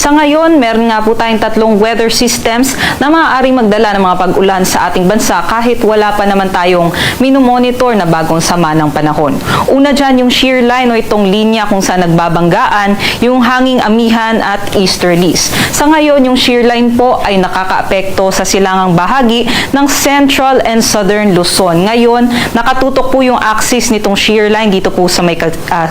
Sa ngayon, meron nga po tayong tatlong weather systems na maaaring magdala ng mga pag-ulan sa ating bansa kahit wala pa naman tayong minomonitor na bagong sama ng panahon. Una dyan yung shear line o itong linya kung saan nagbabanggaan yung hanging amihan at easterlies. Sa ngayon, yung shear line po ay nakakaapekto sa silangang bahagi ng Central and Southern Luzon. Ngayon, nakatutok po yung axis nitong shear line dito po sa may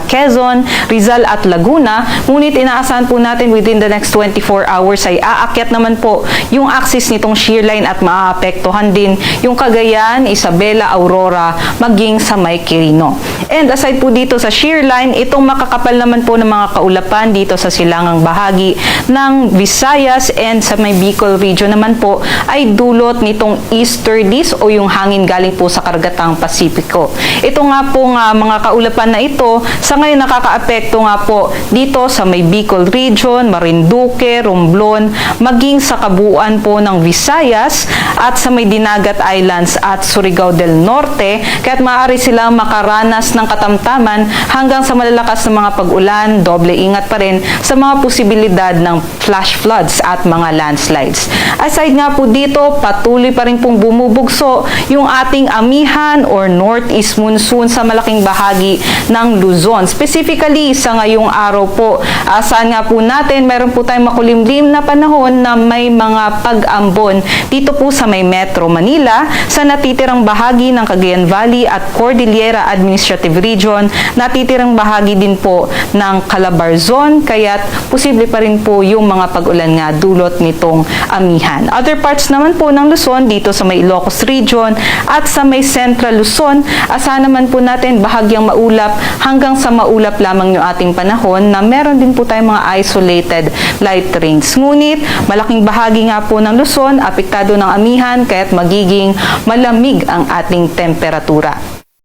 Quezon, Rizal at Laguna. Ngunit inaasahan po natin within the next 24 hours ay aakyat naman po yung axis nitong shear line at maaapektuhan din yung Cagayan, Isabela, Aurora, maging sa may Quirino. And aside po dito sa shear line, itong makakapal naman po ng mga kaulapan dito sa silangang bahagi ng Visayas and sa may Bicol region naman po ay dulot nitong easterlies o yung hangin galing po sa karagatang Pasipiko. Ito nga po mga kaulapan na ito sa ngayon nakakaapekto nga po dito sa may Bicol region, Marinduque, Romblon, maging sa kabuuan po ng Visayas at sa may Dinagat Islands at Surigao del Norte, kaya't maaari silang makaranas ng katamtaman hanggang sa malalakas na mga pag-ulan, doble ingat pa rin sa mga posibilidad ng flash floods at mga landslides. Aside nga po dito, patuloy pa rin pong bumubugso yung ating amihan or northeast monsoon sa malaking bahagi ng Luzon. Specifically, sa ngayong araw po, asahan nga po natin, meron po tayong makulimlim na panahon na may mga pag-ambon dito po sa may Metro Manila, sa natitirang bahagi ng Cagayan Valley at Cordillera Administrative Region, natitirang bahagi din po ng Calabarzon, kaya't posible pa rin po yung mga pag-ulan nga dulot nitong amihan. Other parts naman po ng Luzon, dito sa may Ilocos Region at sa may Central Luzon, asahan naman po natin bahagyang maulap hanggang sa maulap lamang yung ating panahon na meron din po tayong mga isolated light rains. Ngunit, malaking bahagi nga po ng Luzon, apektado ng amihan, kaya't magiging malamig ang ating temperatura.